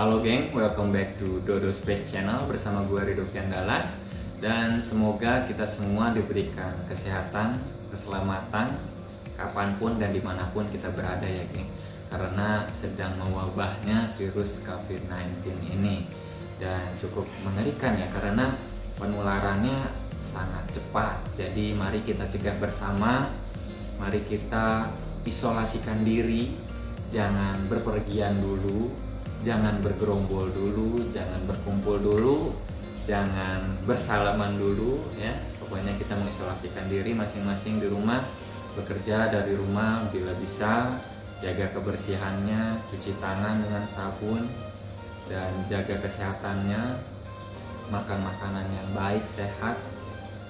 Halo geng, welcome back to Dodo Space Channel bersama gue Ridho Fiandalas. Dan semoga kita semua diberikan kesehatan, keselamatan kapanpun dan dimanapun kita berada ya geng. Karena sedang mewabahnya virus COVID-19 ini. Dan cukup mengerikan ya, karena penularannya sangat cepat. Jadi mari kita cegah bersama, mari kita isolasikan diri, jangan berpergian dulu, jangan bergerombol dulu, jangan berkumpul dulu, jangan bersalaman dulu ya. Pokoknya kita mengisolasikan diri masing-masing di rumah, bekerja dari rumah bila bisa, jaga kebersihannya, cuci tangan dengan sabun dan jaga kesehatannya, makan makanan yang baik, sehat,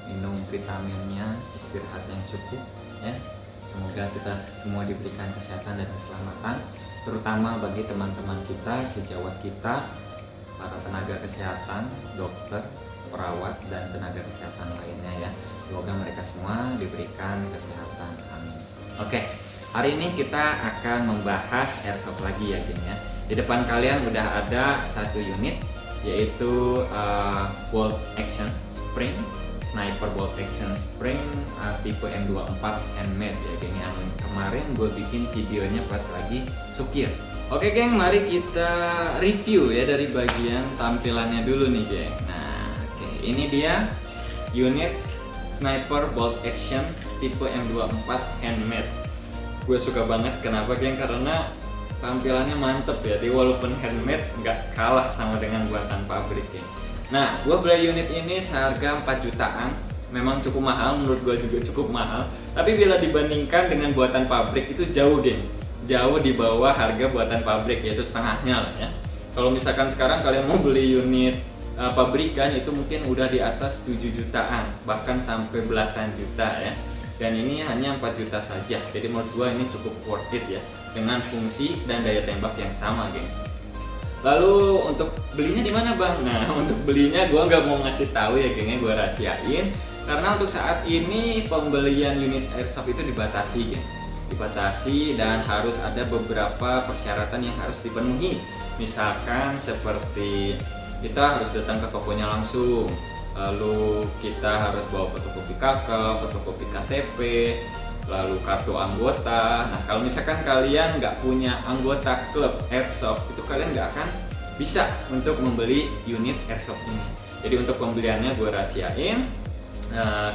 minum vitaminnya, istirahat yang cukup ya. Semoga kita semua diberikan kesehatan dan keselamatan, terutama bagi teman-teman kita, sejawat kita, para tenaga kesehatan, dokter, perawat, dan tenaga kesehatan lainnya ya. Semoga mereka semua diberikan kesehatan. Amin. Oke, hari ini kita akan membahas airsoft lagi ya geng ya. Di depan kalian udah ada satu unit, yaitu bolt action spring, sniper bolt action spring tipe M24 handmade ya geng. Yang kemarin gue bikin videonya pas lagi sukir. Oke geng, mari kita review ya dari bagian tampilannya dulu nih geng. Nah, oke, ini dia unit sniper bolt action tipe M24 handmade. Gue suka banget, kenapa geng? Karena tampilannya mantep ya. Jadi walaupun handmade nggak kalah sama dengan buatan pabrik geng. Nah, gue beli unit ini seharga 4 jutaan. Memang cukup mahal, menurut gue juga cukup mahal. Tapi bila dibandingkan dengan buatan pabrik itu jauh geng. Jauh di bawah harga buatan pabrik, yaitu setengahnya lah ya. Kalau misalkan sekarang kalian mau beli unit pabrikan itu mungkin udah di atas 7 jutaan, bahkan sampai belasan juta ya. Dan ini hanya 4 juta saja. Jadi menurut gue ini cukup worth it ya, dengan fungsi dan daya tembak yang sama geng. Lalu untuk belinya di mana bang? Nah, untuk belinya gue nggak mau ngasih tahu ya gengnya, gue rahasiain. Karena untuk saat ini pembelian unit airsoft itu dibatasi geng. Dibatasi dan harus ada beberapa persyaratan yang harus dipenuhi. Misalkan seperti kita harus datang ke tokonya langsung. Lalu kita harus bawa fotokopi KK, fotokopi KTP, lalu kartu anggota. Nah, kalau misalkan kalian nggak punya anggota klub airsoft, itu kalian nggak akan bisa untuk membeli unit airsoft ini. Jadi untuk pembeliannya gue rahasiain.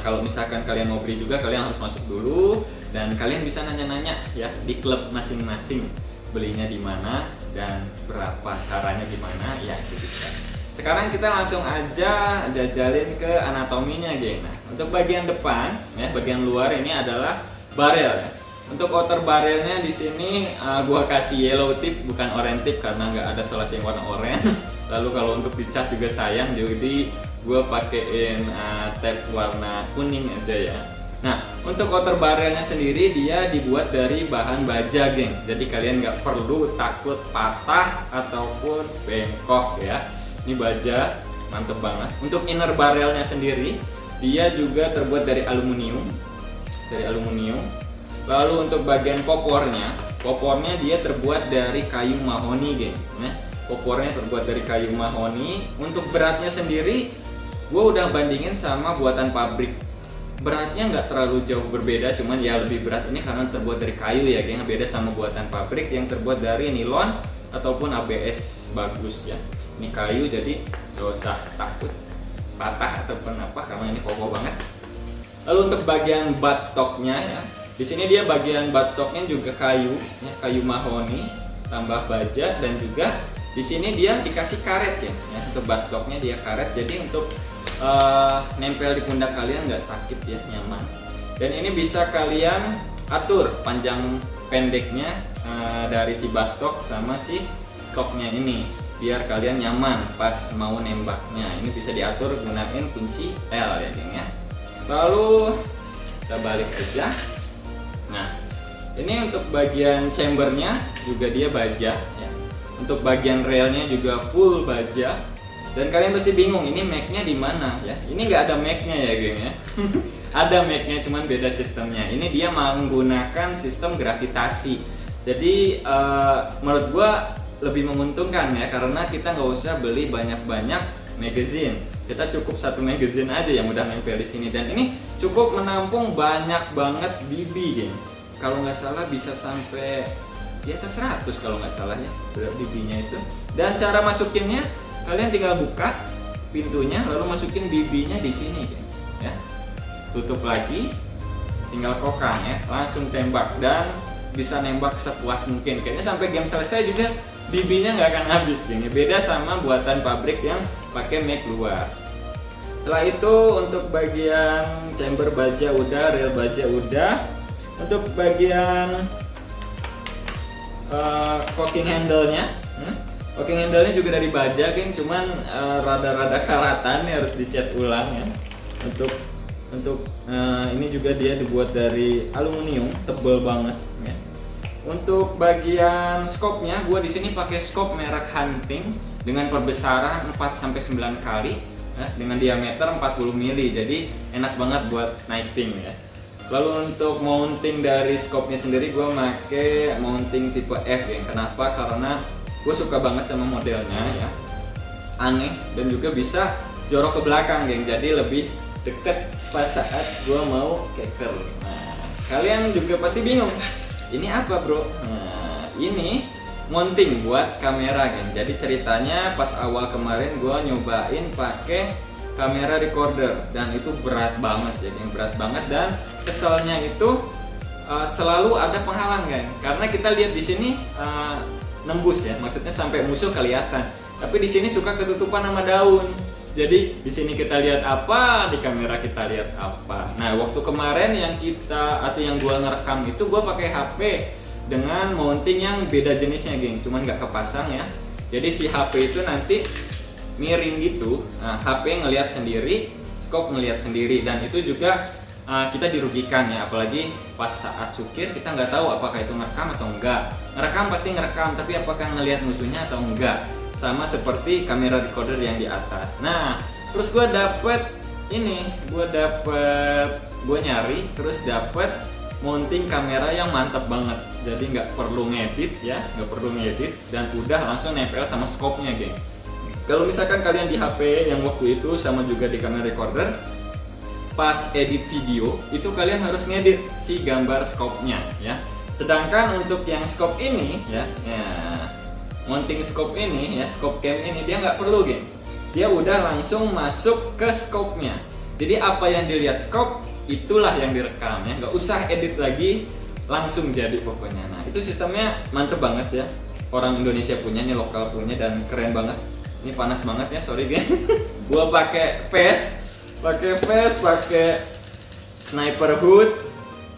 Kalau misalkan kalian mau beli juga, kalian harus masuk dulu dan kalian bisa nanya-nanya ya di klub masing-masing belinya di mana dan berapa caranya gimana ya, itu bisa. Sekarang kita langsung aja jajalin ke anatominya geng. Nah, untuk bagian depan ya, bagian luar ini adalah barel ya. Untuk outer barelnya di sini gua kasih yellow tip bukan orange tip karena nggak ada solasi yang warna oranye. Lalu kalau untuk dicat juga sayang, jadi gua pakein tape warna kuning aja ya. Nah, untuk outer barelnya sendiri dia dibuat dari bahan baja geng. Jadi kalian nggak perlu takut patah ataupun bengkok ya. Ini baja mantep banget. Untuk inner barelnya sendiri dia juga terbuat dari aluminium. Lalu untuk bagian popornya dia terbuat dari kayu mahoni geng. Nah, popornya terbuat dari kayu mahoni. Untuk beratnya sendiri gue udah bandingin sama buatan pabrik. Beratnya nggak terlalu jauh berbeda, cuman ya lebih berat ini karena terbuat dari kayu ya geng. Beda sama buatan pabrik yang terbuat dari nilon ataupun ABS bagus ya. Ini kayu, jadi gak usah takut patah ataupun apa karena ini kokoh banget. Lalu untuk bagian buttstocknya ya, di sini dia bagian buttstocknya juga kayu, ya, kayu mahoni tambah baja, dan juga di sini dia dikasih karet ya. Untuk buttstocknya dia karet, jadi untuk nempel di pundak kalian nggak sakit ya, nyaman. Dan ini bisa kalian atur panjang pendeknya dari si buttstock sama si stoknya ini, biar kalian nyaman pas mau nembaknya. Ini bisa diatur gunain kunci L ya geng ya. Lalu kita balik aja. Nah, ini untuk bagian chambernya juga dia baja ya. Untuk bagian railnya juga full baja. Dan kalian pasti bingung ini mag-nya di mana ya? Ini nggak ada mag-nya ya geng ya. Ada mag-nya, cuman beda sistemnya. Ini dia menggunakan sistem gravitasi. Jadi menurut gua lebih menguntungkan ya, karena kita nggak usah beli banyak-banyak magazine. Kita cukup satu magazine aja yang udah nempel di sini, dan ini cukup menampung banyak banget BB, geng. Kalau nggak salah bisa sampai di atas 100 kalau nggak salah ya BB-nya itu. Dan cara masukinnya, kalian tinggal buka pintunya lalu masukin BB-nya di sini, geng. Ya, tutup lagi, tinggal kokang ya, langsung tembak dan bisa nembak sepuas mungkin. Kayaknya sampai game selesai juga BB-nya nggak akan habis, geng. Beda sama buatan pabrik yang pakai mag luar. Setelah itu untuk bagian chamber baja udah, rel baja udah. Untuk bagian cocking handle-nya, cocking handle-nya juga dari baja, geng. Cuman rada-rada karatan ya, harus dicat ulang ya. Untuk ini juga dia dibuat dari aluminium, tebel banget ya. Untuk bagian scope-nya, gue di sini pakai scope merek Hunting dengan perbesaran 4-9 kali ya, dengan diameter 40 mili. Jadi enak banget buat sniping ya. Lalu untuk mounting dari scope-nya sendiri, gue pakai mounting tipe F ya. Kenapa? Karena gue suka banget sama modelnya ya. Aneh dan juga bisa jorok ke belakang, geng. Jadi lebih deket pas saat gue mau keker. Nah, kalian juga pasti bingung, ini apa bro? Nah, ini mounting buat kamera, geng. Jadi ceritanya pas awal kemarin gue nyobain pakai kamera recorder dan itu berat banget ya, geng. Berat banget, dan keselnya itu selalu ada penghalang, geng. Karena kita lihat di sini nembus ya, maksudnya sampai musuh kelihatan. Tapi di sini suka ketutupan sama daun. Jadi di sini kita lihat apa, di kamera kita lihat apa. Nah, waktu kemarin yang gua ngerekam itu gua pakai HP dengan mounting yang beda jenisnya, geng. Cuman nggak kepasang ya. Jadi si HP itu nanti miring gitu. Nah, HP ngelihat sendiri, scope ngelihat sendiri, dan itu juga kita dirugikan ya. Apalagi pas saat cukir kita nggak tahu apakah itu ngerekam atau enggak. Ngerekam pasti ngerekam, tapi apakah ngelihat musuhnya atau enggak. Sama seperti kamera recorder yang di atas. Nah, terus gue nyari terus dapet mounting kamera yang mantap banget. Jadi nggak perlu ngedit ya, dan udah langsung nempel sama scope-nya, geng. Kalau misalkan kalian di HP yang waktu itu sama juga di kamera recorder, pas edit video itu kalian harus ngedit si gambar scope-nya ya. Sedangkan untuk yang scope ini ya, mounting scope ini ya, scope cam ini dia nggak perlu, geng. Dia udah langsung masuk ke scope-nya. Jadi apa yang dilihat scope itulah yang direkam ya, nggak usah edit lagi, langsung jadi pokoknya. Nah, itu sistemnya mantep banget ya. Orang Indonesia punya, ini lokal punya, dan keren banget. Ini panas banget ya, sorry, geng. Gua pakai vest, pakai sniper hood,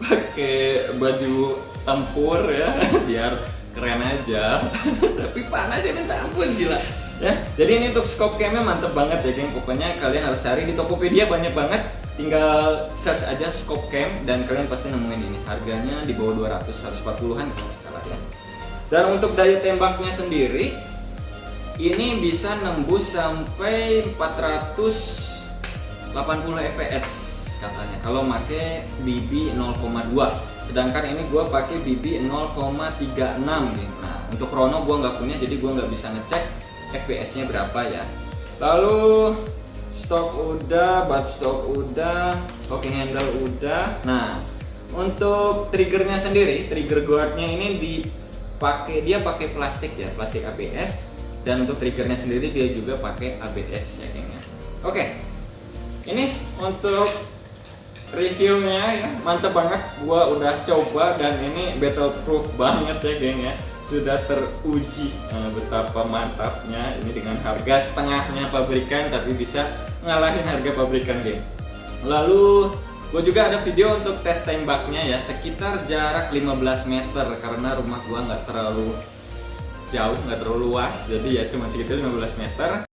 pakai baju tempur ya, biar keren aja. Tapi panas ya, minta ampun, gila ya. Jadi ini untuk scope camnya mantep banget ya, geng. Pokoknya kalian harus cari di Tokopedia, banyak banget. Tinggal search aja scope cam dan kalian pasti nemuin ini. Harganya di bawah 200, 140-an kalau nggak salah ya. Dan untuk daya tembaknya sendiri, ini bisa nembus sampai 480 fps katanya kalau pakai BB 0,2. Sedangkan ini gue pakai BB 0,36 nih. Nah, untuk chrono gue nggak punya, jadi gue nggak bisa ngecek FPS-nya berapa ya. Lalu stok udah, buttstock udah, cocking handle udah. Nah, untuk triggernya sendiri, trigger guardnya ini dia pakai plastik ya, plastik ABS. Dan untuk triggernya sendiri dia juga pakai ABS ya, geng. Oke, ini untuk reviewnya ya, mantep banget. Gua udah coba dan ini battle-proof banget ya, geng ya. Sudah teruji betapa mantapnya ini dengan harga setengahnya pabrikan, tapi bisa ngalahin harga pabrikan, geng. Lalu gue juga ada video untuk tes tembaknya ya, sekitar jarak 15 meter karena rumah gua nggak terlalu jauh, nggak terlalu luas, jadi ya cuma sekitar 15 meter.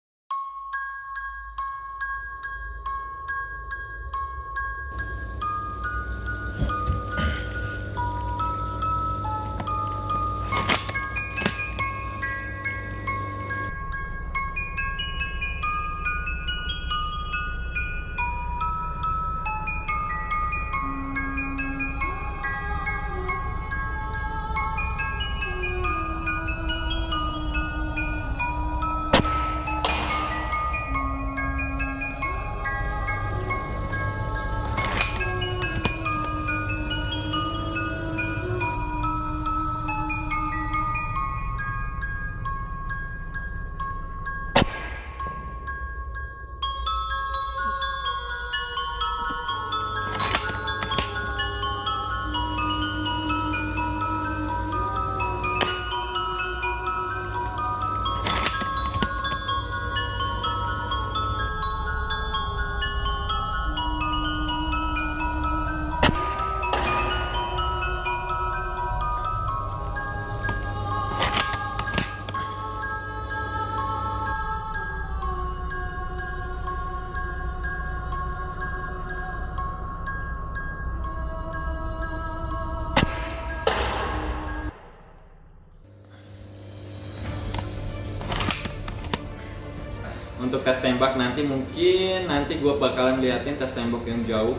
untuk tes tembak nanti mungkin gue bakalan liatin tes tembak yang jauh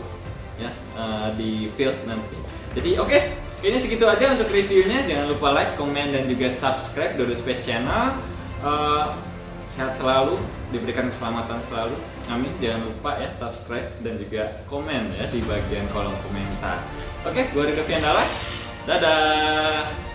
ya di field nanti. Jadi oke, ini segitu aja untuk reviewnya. Jangan lupa like, komen, dan juga subscribe Dodo Space Channel. Sehat selalu, diberikan keselamatan selalu. Amin. Jangan lupa ya subscribe dan juga komen ya di bagian kolom komentar. Oke, gue Rido Fiandalas. Dadah.